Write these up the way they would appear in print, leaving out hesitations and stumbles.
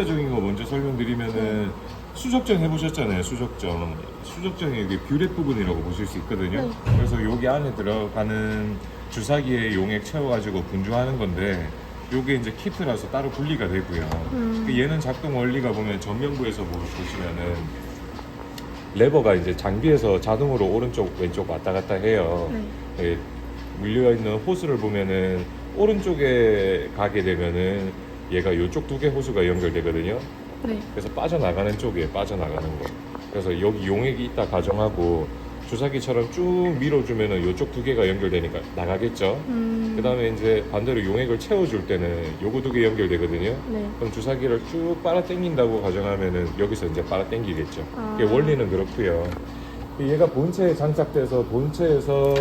적인 거 먼저 설명드리면은 수적정 해보셨잖아요. 수적정이 이게 뷰렛 부분이라고 보실 수 있거든요. 네. 그래서 여기 안에 들어가는 주사기에 용액 채워가지고 분주하는 건데 요게 이제 키트라서 따로 분리가 되고요. 얘는 작동 원리가 보면 전면부에서 보시면은 레버가 이제 장비에서 자동으로 오른쪽 왼쪽 왔다 갔다 해요. 예, 물려 있는 호스를 보면은 오른쪽에 가게 되면은 얘가 이쪽 두 개 호스가 연결되거든요. 네. 그래서 빠져나가는 쪽에 빠져나가는 거. 그래서 여기 용액이 있다 가정하고 주사기처럼 쭉 밀어주면은 이쪽 두 개가 연결되니까 나가겠죠. 그 다음에 이제 반대로 용액을 채워줄 때는 요거 두 개 연결되거든요. 네. 그럼 주사기를 쭉 빨아 당긴다고 가정하면은 여기서 이제 빨아 당기겠죠. 이게 원리는 그렇고요. 얘가 본체에 장착돼서 본체에서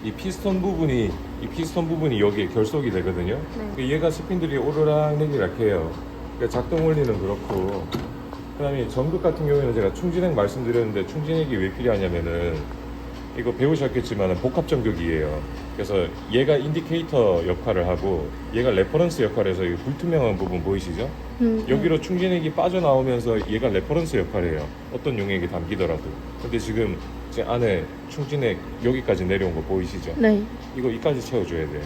이 피스톤 부분이 여기에 결속이 되거든요. 네. 얘가 스핀들이 오르락 내리락 해요. 그러니까 작동 원리는 그렇고, 그 다음에 전극 같은 경우에는 제가 충진액 말씀드렸는데 충진액이 왜 필요하냐면은 이거 배우셨겠지만 복합 전극이에요. 그래서 얘가 인디케이터 역할을 하고 얘가 레퍼런스 역할을 해서 이 불투명한 부분 보이시죠? 여기로 충진액이 빠져나오면서 얘가 레퍼런스 역할을 해요. 어떤 용액이 담기더라도. 근데 지금 제 안에 충진액 여기까지 내려온 거 보이시죠? 네. 이거 이까지 채워줘야 돼.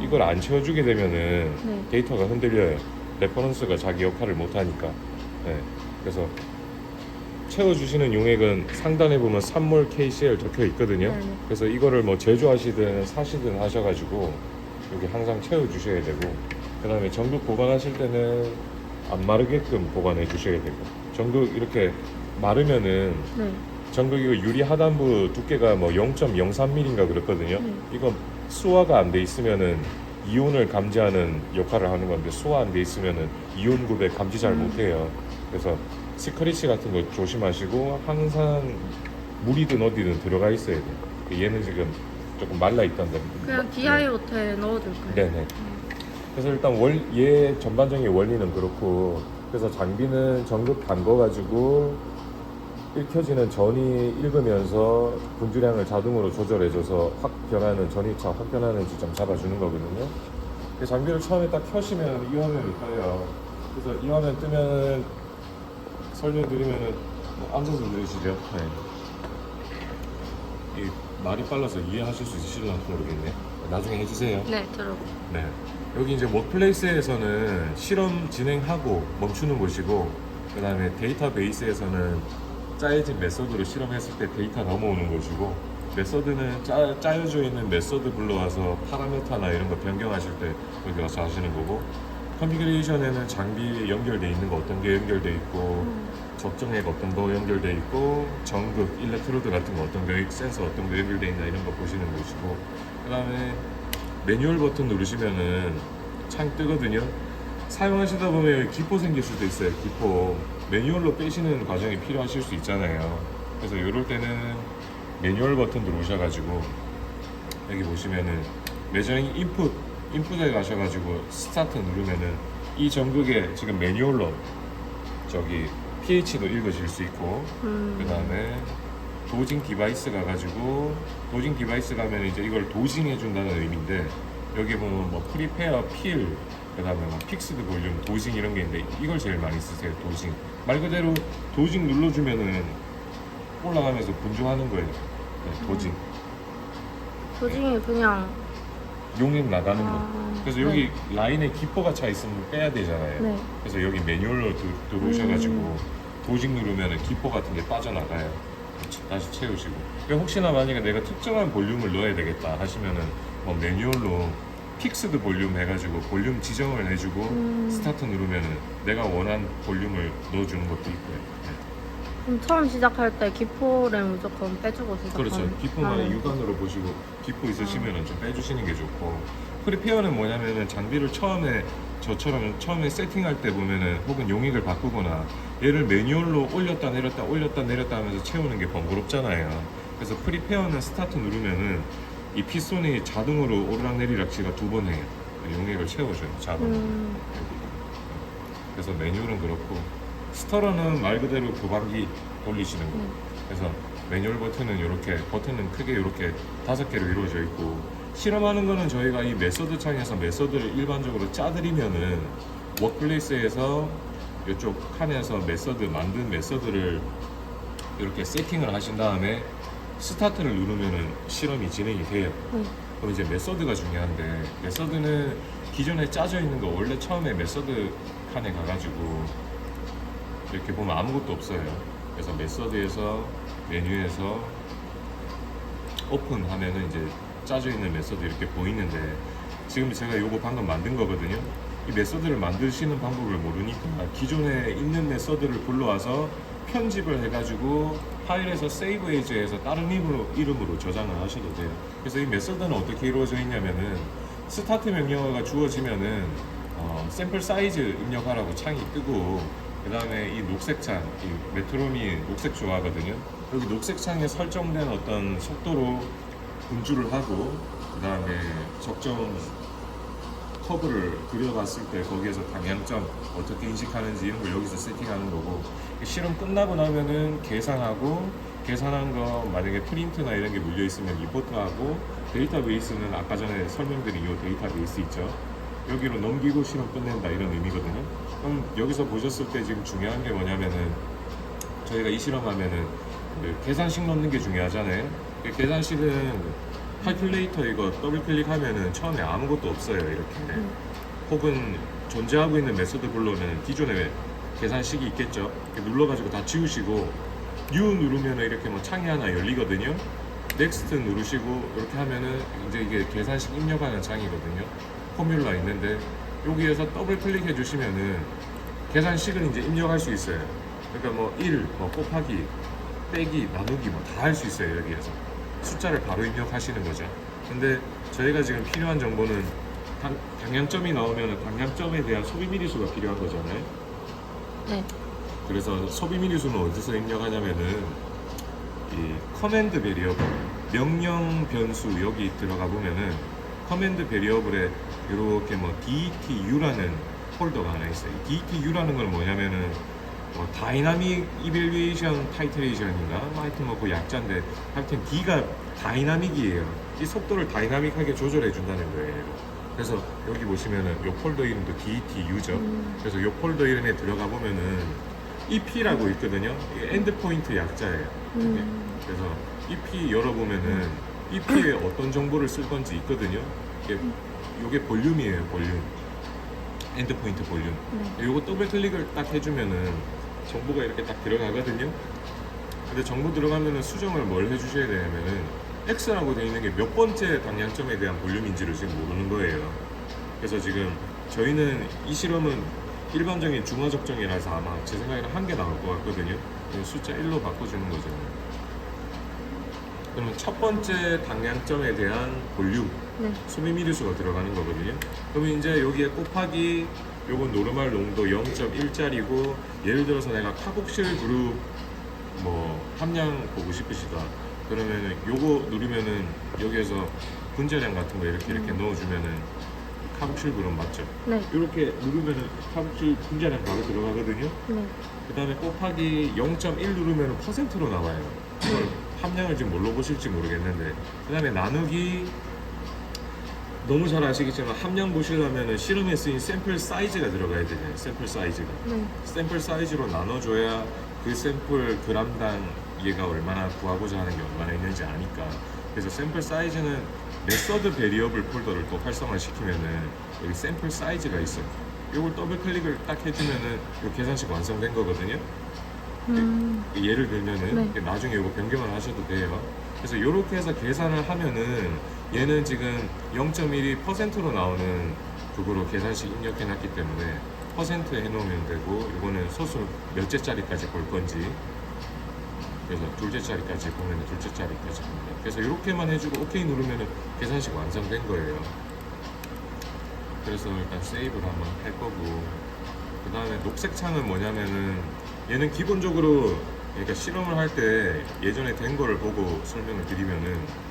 이걸 안 채워주게 되면은 네. 데이터가 흔들려요. 레퍼런스가 자기 역할을 못하니까. 네. 그래서 채워주시는 용액은 상단에 보면 3몰 KCl 적혀 있거든요. 네. 그래서 이거를 뭐 제조하시든 사시든 하셔가지고 여기 항상 채워주셔야 되고, 그 다음에 전극 보관하실 때는 안 마르게끔 보관해 주셔야 되고, 전극 이렇게 마르면은 네. 전극 이거 유리 하단부 두께가 뭐 0.03mm인가 그렇거든요. 이거 수화가 안 돼 있으면은 이온을 감지하는 역할을 하는 건데 수화 안 돼 있으면은 이온 굽에 감지 잘 못해요. 그래서 스크래치 같은 거 조심하시고 항상 물이든 어디든 들어가 있어야 돼요. 얘는 지금 조금 말라 있던데. 그냥 DIO트에 넣어둘까요? 네네. 그래서 일단 얘 전반적인 원리는 그렇고, 그래서 장비는 전극 담궈가지고 읽혀지는 전이 읽으면서 분주량을 자동으로 조절해줘서 확 변하는 전이차 확 변하는 지점 잡아주는 거거든요. 그 장비를 처음에 딱 켜시면 이 화면이 떠요. 그래서 이 화면 뜨면 설명드리면은 뭐 앉아서 들으시죠. 네. 이 말이 빨라서 이해하실 수 있으실려나 모르겠네. 나중에 해주세요. 네, 들어. 네. 여기 이제 워크플레이스에서는 실험 진행하고 멈추는 곳이고, 그 다음에 데이터베이스에서는 짜여진 메소드로 실험했을 때 데이터 넘어오는 곳이고, 메소드는 짜여져 있는 메소드 불러와서 파라메타나 이런 거 변경하실 때 여기 와서 하시는 거고, 컨피그레이션에는 장비 연결돼 있는 거 어떤 게 연결돼 있고, 적정액 어떤 거 연결돼 있고, 전극, 일렉트로드 같은 거 어떤 거, 센서 어떤 거 연결돼 있나 이런 거 보시는 곳이고, 그 다음에 매뉴얼 버튼 누르시면은 창 뜨거든요. 사용하시다 보면 여기 기포 생길 수도 있어요. 기포 매뉴얼로 빼시는 과정이 필요하실 수 있잖아요. 그래서 이럴 때는 매뉴얼 버튼 누르셔가지고 여기 보시면은 메저링 인풋에 가셔가지고 스타트 누르면은 이 전극에 지금 매뉴얼로 저기 pH도 읽으실 수 있고, 그 다음에 도징 디바이스 가가지고 도징 디바이스 가면 이제 이걸 도징 해준다는 의미인데, 여기 보면 뭐 프리페어 필, 그 다음에 뭐 픽스드 볼륨, 도징 이런 게 있는데 이걸 제일 많이 쓰세요. 도징 말 그대로 도징 눌러주면은 올라가면서 분주하는 거예요. 네, 도징 도징이 그냥 용액 나가는 거. 그래서 여기 네. 라인에 기포가 차 있으면 빼야 되잖아요. 네. 그래서 여기 매뉴얼로 들어오셔가지고 도징 누르면은 기포 같은 게 빠져나가요. 다시 채우시고. 그러니까 혹시나 만약에 내가 특정한 볼륨을 넣어야 되겠다 하시면은 뭐 매뉴얼로 픽스드 볼륨 해가지고 볼륨 지정을 해주고 스타트 누르면은 내가 원한 볼륨을 넣어주는 것도 있고요. 네. 그럼 처음 시작할 때 기포를 무조건 빼주고 시작하는. 그렇죠. 기포만 네. 육안으로 보시고 기포 있으시면은 좀 빼주시는 게 좋고, 프리페어는 뭐냐면은 장비를 저처럼 처음에 세팅할 때 보면은 혹은 용액을 바꾸거나 얘를 매뉴얼로 올렸다 내렸다 하면서 채우는 게 번거롭잖아요. 그래서 프리페어는 스타트 누르면은 이 피스톤이 자동으로 오르락내리락치가 2번 해요. 용액을 채워줘요. 자동으로. 그래서 매뉴얼은 그렇고, 스터러는 말 그대로 교반기 돌리시는 거. 그래서 매뉴얼 버튼은 이렇게, 버튼은 크게 이렇게 5개로 이루어져 있고, 실험하는 거는 저희가 이 메소드 창에서 메소드를 일반적으로 짜드리면은 워크플레이스에서 이쪽 칸에서 만든 메서드를 이렇게 세팅을 하신 다음에 스타트를 누르면은 실험이 진행이 돼요. 그럼 이제 메서드가 중요한데, 메서드는 기존에 짜져 있는 거 원래 처음에 메서드 칸에 가가지고 이렇게 보면 아무것도 없어요. 그래서 메서드에서 메뉴에서 오픈하면은 이제 짜져 있는 메서드 이렇게 보이는데, 지금 제가 요거 방금 만든 거거든요. 이 메서드를 만드시는 방법을 모르니까 기존에 있는 메서드를 불러와서 편집을 해가지고 파일에서 세이브 에이즈에서 다른 이름으로 저장을 하셔도 돼요. 그래서 이 메서드는 어떻게 이루어져 있냐면은, 스타트 명령어가 주어지면은 샘플 사이즈 입력하라고 창이 뜨고, 그 다음에 이 녹색 창, 이 메트로미 녹색 좋아하거든요. 여기 녹색 창에 설정된 어떤 속도로 분주를 하고, 그 다음에 적정 커브를 그려봤을 때 거기에서 방향점 어떻게 인식하는지 이런 걸 여기서 세팅하는 거고, 실험 끝나고 나면은 계산하고, 계산한 거 만약에 프린트나 이런 게 물려 있으면 리포트하고, 데이터베이스는 아까 전에 설명드린 이 데이터베이스 있죠. 여기로 넘기고 실험 끝낸다 이런 의미거든요. 그럼 여기서 보셨을 때 지금 중요한 게 뭐냐면은, 저희가 이 실험하면은 그 계산식 넣는 게 중요하잖아요. 그 계산식은 칼큘레이터 이거 더블 클릭하면은 처음에 아무것도 없어요. 이렇게 혹은 존재하고 있는 메소드 불러오면 기존에 계산식이 있겠죠. 이렇게 눌러가지고 다 지우시고 U 누르면은 이렇게 뭐 창이 하나 열리거든요. 넥스트 누르시고 이렇게 하면은 이제 이게 계산식 입력하는 창이거든요. 포뮬라 있는데 여기에서 더블 클릭해 주시면은 계산식을 이제 입력할 수 있어요. 그러니까 뭐 1, 뭐 곱하기, 빼기, 나누기 뭐 다 할 수 있어요. 여기에서 숫자를 바로 입력하시는 거죠. 근데 저희가 지금 필요한 정보는 방향점이 나오면 방향점에 대한 소비 미리수가 필요한 거잖아요. 네. 그래서 소비 미리수는 어디서 입력하냐면은 이 커맨드 베리어블, 명령 변수 여기 들어가 보면은 커맨드 베리어블에 이렇게 뭐 DETU라는 폴더가 하나 있어요. DETU라는 건 뭐냐면은 다이나믹 이밸류에이션 타이트레이션인가? 하여튼 뭐 그 약자인데, 하여튼 D가 다이나믹이에요. 이 속도를 다이나믹하게 조절해 준다는 거예요. 그래서 여기 보시면은 요 폴더 이름도 DETU죠. 그래서 요 폴더 이름에 들어가 보면은 EP라고 있거든요. 이게 엔드포인트 약자예요. 그래서 EP 열어보면은 EP에 어떤 정보를 쓸 건지 있거든요. 요게 볼륨이에요, 볼륨. 엔드포인트 볼륨. 요거 더블 클릭을 딱 해주면은 정보가 이렇게 딱 들어가거든요. 근데 정보 들어가면은 수정을 뭘 해주셔야 되냐면은 X라고 되어 있는 게 몇 번째 방향점에 대한 볼륨인지를 지금 모르는 거예요. 그래서 지금 저희는 이 실험은 일반적인 중화 적정이라서 아마 제 생각에는 한 개 나올 것 같거든요. 숫자 1로 바꿔주는 거죠. 그러면 첫 번째 방향점에 대한 볼륨, 소비 미리수가 들어가는 거거든요. 그러면 이제 여기에 곱하기 요건 노르말 농도 0.1짜리고, 예를 들어서 내가 카복실 그룹 뭐 함량 보고 싶으시다 그러면은 요거 누르면은 여기에서 분자량 같은 거 이렇게 넣어주면은 카복실 그룹 맞죠? 네. 이렇게 누르면은 카복실 분자량 바로 들어가거든요. 네. 그 다음에 곱하기 0.1 누르면은 퍼센트로 나와요. 이걸 함량을 지금 뭘로 보실지 모르겠는데, 그 다음에 나누기, 너무 잘 아시겠지만 함량 보시려면은 실험에 쓰인 샘플 사이즈가 들어가야 되잖아요. 샘플 사이즈가. 샘플 사이즈로 나눠줘야 그 샘플 그람당 얘가 얼마나 구하고자 하는 게 얼마나 있는지 아니까. 그래서 샘플 사이즈는 메서드 베리어블 폴더를 또 활성화시키면은 여기 샘플 사이즈가 있어요. 이걸 더블 클릭을 딱 해주면은 이 계산식 완성된 거거든요. 예를 들면은 나중에 이거 변경을 하셔도 돼요. 그래서 이렇게 해서 계산을 하면은 얘는 지금 0.1이 퍼센트로 나오는 그거로 계산식 입력해 놨기 때문에 퍼센트 해놓으면 되고, 이거는 소수 몇째 짜리까지 볼 건지, 그래서 둘째 짜리까지 보면 둘째 짜리까지 봅니다. 그래서 이렇게만 해주고 OK 누르면은 계산식 완성된 거예요. 그래서 일단 세이브를 한번 할 거고, 그 다음에 녹색 창은 뭐냐면은 얘는 기본적으로, 그러니까 실험을 할 때 예전에 된 거를 보고 설명을 드리면은,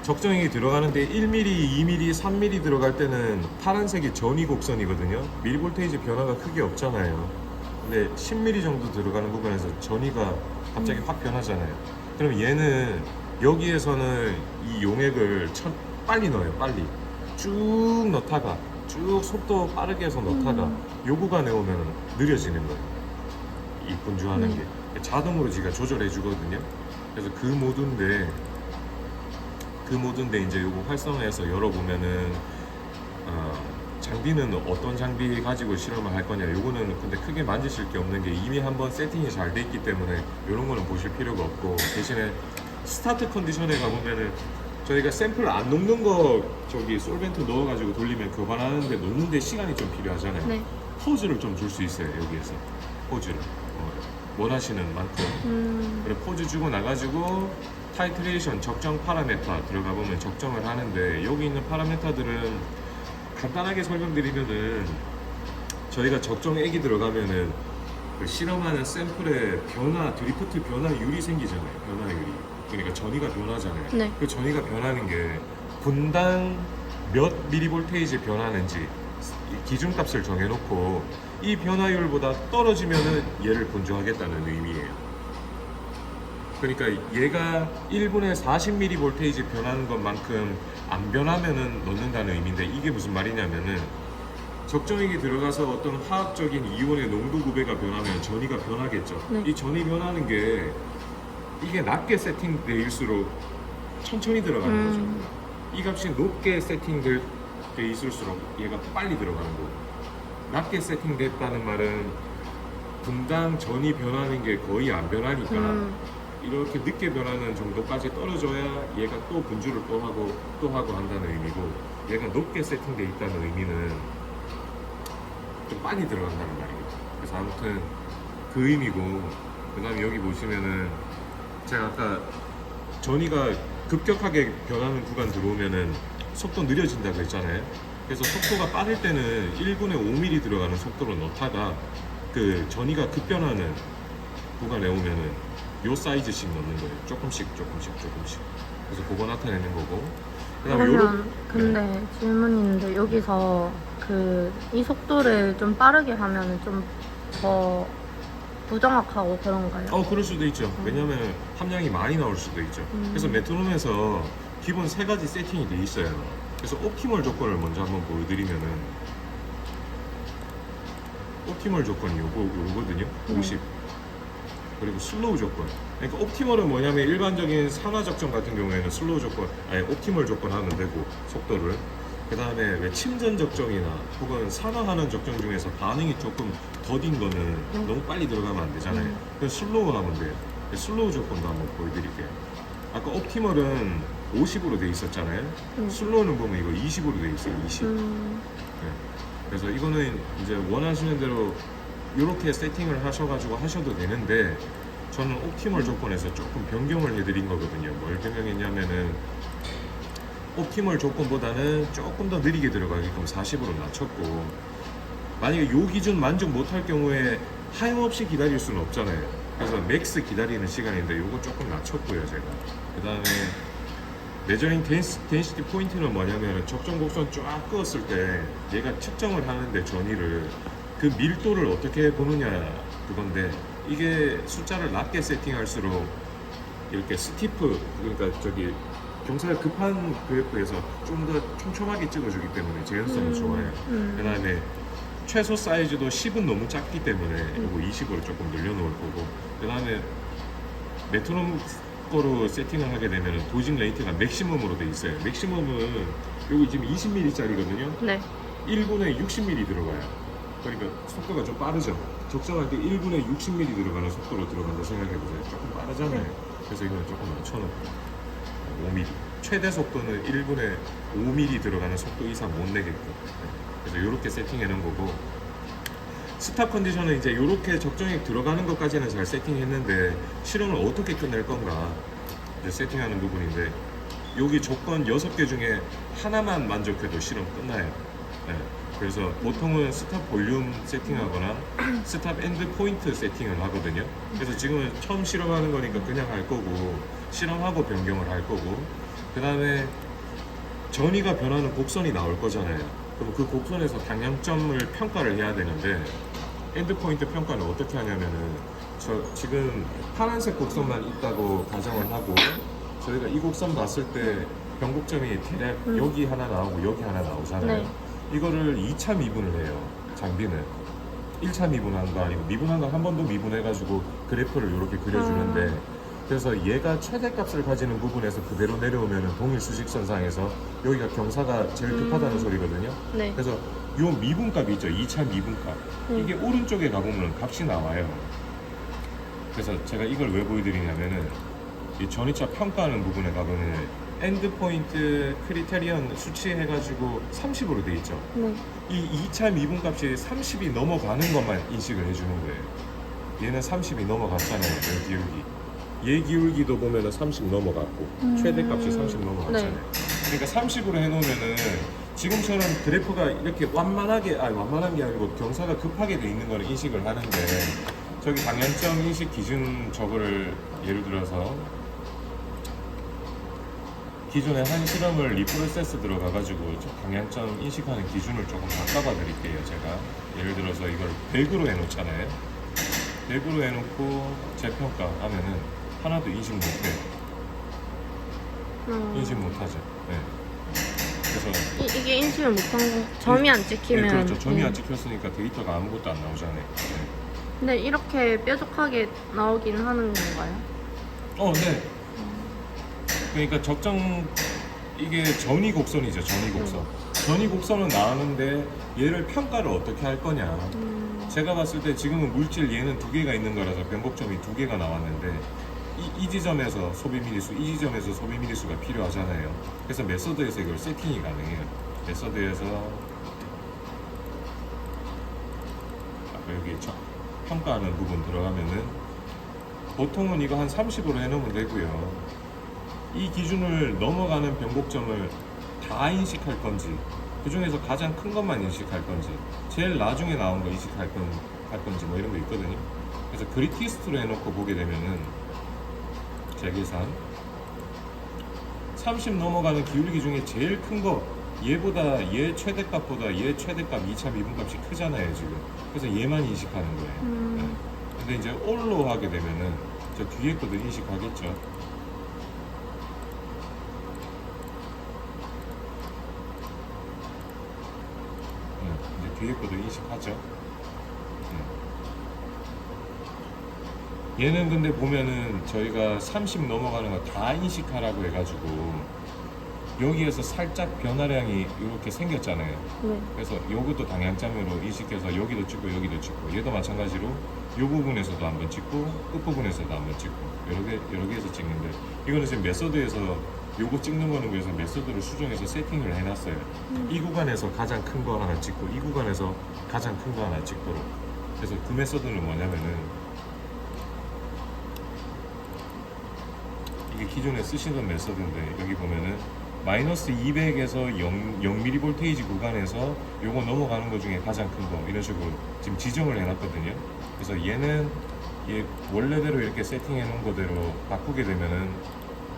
적정액이 들어가는데 1mm, 2mm, 3mm 들어갈 때는 파란색이 전위 곡선이거든요. 밀볼테이지 변화가 크게 없잖아요. 근데 10mm 정도 들어가는 부분에서 전위가 갑자기 확 변하잖아요. 그럼 얘는 여기에서는 이 용액을 빨리 넣어요. 빨리 쭉 넣다가 쭉 속도 빠르게 해서 넣다가 요 구간에 오면 느려지는 거예요. 이 분주하는 게 자동으로 지가 조절해 주거든요. 그래서 그 모드인데 이제 요거 활성화해서 열어보면은 장비는 어떤 장비 가지고 실험을 할 거냐, 요거는 근데 크게 만지실 게 없는 게 이미 한번 세팅이 잘 돼 있기 때문에 요런 거는 보실 필요가 없고, 대신에 스타트 컨디션에 가보면은 저희가 샘플 안 녹는 거 저기 솔벤트 넣어가지고 돌리면 교반하는데 녹는데 시간이 좀 필요하잖아요. 네. 포즈를 좀 줄 수 있어요. 여기에서 포즈를 원하시는 만큼 그래 포즈 주고 나가지고 타이트레이션 적정 파라메타 들어가 보면 적정을 하는데, 여기 있는 파라메타들은 간단하게 설명드리면은 저희가 적정액이 들어가면은 그 실험하는 샘플의 변화, 드리프트 변화율이 생기잖아요. 변화율이. 그러니까 전위가 변하잖아요. 네. 그 전위가 변하는 게 분당 몇 미리볼테이지 변하는지 이 기준값을 정해놓고 이 변화율보다 떨어지면은 얘를 분주하겠다는 의미예요. 그러니까 얘가 1분에 40mV 변하는 것만큼 안 변하면은 넣는다는 의미인데, 이게 무슨 말이냐면은 적정액이 들어가서 어떤 화학적인 이온의 농도 구배가 변하면 전위가 변하겠죠. 네. 이 전위 변하는 게 이게 낮게 세팅돼일수록 천천히 들어가는 거죠. 이 값이 높게 세팅돼 있을수록 얘가 빨리 들어가는 거고, 낮게 세팅됐다는 말은 분당 전이 변하는 게 거의 안 변하니까 이렇게 늦게 변하는 정도까지 떨어져야 얘가 또 분주를 또 하고 한다는 의미고, 얘가 높게 세팅돼 있다는 의미는 좀 빨리 들어간다는 말이겠죠. 그래서 아무튼 그 의미고, 그 다음에 여기 보시면은 제가 아까 전이가 급격하게 변하는 구간 들어오면은 속도 느려진다고 했잖아요. 그래서 속도가 빠를 때는 1분에 5mm 들어가는 속도로 넣다가 그 전이가 급변하는 구간에 오면은 요 사이즈씩 넣는 거예요. 조금씩. 그래서 그거 나타내는 거고. 그다음에 그러면 근데 질문이 있는데, 여기서 그 이 속도를 좀 빠르게 하면 좀 더 부정확하고 그런가요? 그럴 수도 있죠. 왜냐면 함량이 많이 나올 수도 있죠. 그래서 메트로놈에서 기본 3가지 세팅이 돼 있어요. 그래서 옵티멀 조건을 먼저 한번 보여드리면은, 옵티멀 조건이 요거거든요. 50. 그리고 슬로우 조건. 그러니까 옵티멀은 뭐냐면 일반적인 산화 적정 같은 경우에는 슬로우 조건, 아니 옵티멀 조건 하면 되고 속도를. 그 다음에 왜 침전 적정이나 혹은 산화하는 적정 중에서 반응이 조금 더딘 거는 너무 빨리 들어가면 안 되잖아요. 그래서 슬로우 하면 돼요. 슬로우 조건도 한번 보여드릴게요. 아까 옵티멀은 50으로 돼 있었잖아요. 슬로우는 보면 이거 20으로 돼 있어요. 20. 네. 그래서 이거는 이제 원하시는 대로 이렇게 세팅을 하셔가지고 하셔도 되는데, 저는 옵티멀 조건에서 조금 변경을 해드린 거거든요. 뭘 변경했냐면은 옵티멀 조건보다는 조금 더 느리게 들어가게끔 40으로 낮췄고, 만약에 요 기준 만족 못할 경우에 하염없이 기다릴 수는 없잖아요. 그래서 맥스 기다리는 시간인데 요거 조금 낮췄고요, 제가. 그 다음에 메저링 덴시티 포인트는 뭐냐면 적정 곡선 쫙 그었을 때 얘가 측정을 하는데 전위를 그 밀도를 어떻게 보느냐 그건데, 이게 숫자를 낮게 세팅할수록 이렇게 스티프, 그러니까 저기 경사가 급한 그래프에서 좀 더 촘촘하게 찍어주기 때문에 재현성이 좋아요. 그 다음에 최소 사이즈도 10은 너무 작기 때문에 이거 20으로 조금 늘려놓을 거고, 그 다음에 메트로놈 거로 세팅을 하게 되면 도징 레이트가 맥시멈으로 돼 있어요. 맥시멈은 여기 지금 20mm 짜리거든요. 네. 1분에 60mm 들어가요. 그러니까 속도가 좀 빠르죠. 적정할 때 1분에 60mm 들어가는 속도로 들어간다 생각해보세요. 조금 빠르잖아요. 그래서 이거는 조금 낮춰놓고 5mm. 최대 속도는 1분에 5mm 들어가는 속도 이상 못 내게끔. 그래서 이렇게 세팅해 놓은 거고, 스탑 컨디션은 이제 이렇게 적정액 들어가는 것까지는 잘 세팅했는데 실험을 어떻게 끝낼 건가 이제 세팅하는 부분인데, 여기 조건 6개 중에 하나만 만족해도 실험 끝나요. 네. 그래서 보통은 스탑 볼륨 세팅하거나 스탑 엔드 포인트 세팅을 하거든요. 그래서 지금은 처음 실험하는 거니까 그냥 할 거고, 실험하고 변경을 할 거고, 그 다음에 전위가 변하는 곡선이 나올 거잖아요. 그럼 그 곡선에서 방향점을 평가를 해야 되는데, 엔드 포인트 평가는 어떻게 하냐면은, 저 지금 파란색 곡선만 있다고 가정을 하고, 저희가 이 곡선 봤을 때 변곡점이 대략 여기 하나 나오고 여기 하나 나오잖아요. 네. 이거를 2차 미분을 해요. 장비는 1차 미분한 거 아니고 미분한 거 한 번 더 미분해가지고 그래프를 이렇게 그려주는데 그래서 얘가 최대값을 가지는 부분에서 그대로 내려오면은 동일 수직선상에서 여기가 경사가 제일 급하다는 소리거든요. 네. 그래서 요 미분값 있죠. 2차 미분값. 이게 오른쪽에 가보면 값이 나와요. 그래서 제가 이걸 왜 보여드리냐면은 이 전위차 평가하는 부분에 가보면 엔드포인트 크리테리언 수치해가지고 30으로 돼 있죠. 네. 이 2차 미분값이 30이 넘어가는 것만 인식을 해주는 거예요. 얘는 30이 넘어갔잖아요. 얘 기울기. 얘 기울기도 보면은 30 넘어갔고 최대값이 30 넘어갔잖아요. 네. 그러니까 30으로 해놓으면은 지금처럼 그래프가 이렇게 완만하게 완만한 게 아니고 경사가 급하게 돼 있는 거를 인식을 하는데 저기 방향점 인식 기준 저거를 예를 들어서 기존에 한 실험을 리프로세스 들어가가지고 저 방향점 인식하는 기준을 조금 바꿔봐 드릴게요. 제가 예를 들어서 이걸 100으로 해놓잖아요. 100으로 해놓고 재평가 하면은 하나도 인식 못해요. 인식 못하죠. 네. 그래서 이게 인식을 못한 거, 점이 안 찍히면. 네, 그렇죠. 점이 네. 안 찍혔으니까 데이터가 아무것도 안 나오잖아요. 네. 근데 이렇게 뾰족하게 나오긴 하는 건가요? 네. 그러니까 적정 이게 전위 곡선이죠. 전위 곡선. 전위 곡선은 나오는데 얘를 평가를 어떻게 할 거냐. 제가 봤을 때 지금은 물질 얘는 두 개가 있는 거라서 변곡점이 두 개가 나왔는데 이 지점에서 소비 미리수, 이 지점에서 소비 미리수가 필요하잖아요. 그래서 메소드에서 이걸 세팅이 가능해요. 메소드에서 여기 평가하는 부분 들어가면은 보통은 이거 한 30으로 해놓으면 되고요. 이 기준을 넘어가는 변곡점을 다 인식할 건지 그 중에서 가장 큰 것만 인식할 건지 제일 나중에 나온 거 인식할 건지 뭐 이런 거 있거든요. 그래서 그리티스트로 해놓고 보게 되면은 재계산 30 넘어가는 기울기 중에 제일 큰 거 얘보다 얘 최대값보다 얘 최대값 2차 미분값이 크잖아요 지금. 그래서 얘만 인식하는 거예요. 네. 근데 이제 올로 하게 되면은 저 뒤에 것도 인식하겠죠. 이제 뒤에 것도 인식하죠. 얘는 근데 보면은 저희가 30 넘어가는 거 다 인식하라고 해가지고 여기에서 살짝 변화량이 이렇게 생겼잖아요. 네. 그래서 요것도 방향점으로 인식해서 여기도 찍고 여기도 찍고 얘도 마찬가지로 요 부분에서도 한번 찍고 끝 부분에서도 한번 찍고 여러 개에서 찍는데 이거는 지금 메소드에서 요거 찍는 거는 그래서 메소드를 수정해서 세팅을 해놨어요. 이 구간에서 가장 큰 거 하나 찍고 이 구간에서 가장 큰 거 하나 찍도록. 그래서 그 메소드는 뭐냐면은 이게 기존에 쓰시던 메소드인데 여기 보면은 마이너스 200에서 0mm 볼테이지 구간에서 요거 넘어가는 것 중에 가장 큰 거 이런 식으로 지금 지정을 해놨거든요. 그래서 얘는 얘 원래대로 이렇게 세팅해 놓은 거대로 바꾸게 되면은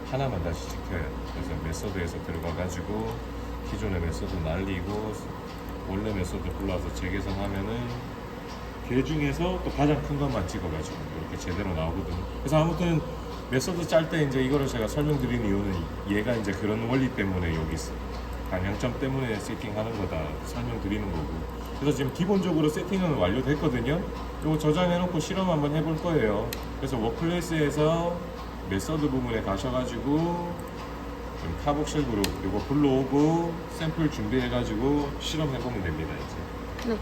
하나만 다시 지켜요. 그래서 메소드에서 들어가가지고 기존의 메소드 날리고 원래 메소드 불러와서 재계산하면은 걔 중에서 또 가장 큰 것만 찍어가지고 이렇게 제대로 나오거든요. 그래서 아무튼 메소드 짤 때 이제 이거를 제가 설명드린 이유는 얘가 이제 그런 원리 때문에 여기 있어. 방향점 때문에 세팅하는 거다 설명드리는 거고. 그래서 지금 기본적으로 세팅은 완료됐거든요. 이거 저장해놓고 실험 한번 해볼 거예요. 그래서 워크플레이스에서 메소드 부분에 가셔가지고 카복쉘 그룹 이거 불러오고 샘플 준비해가지고 실험해보면 됩니다 이제. 네.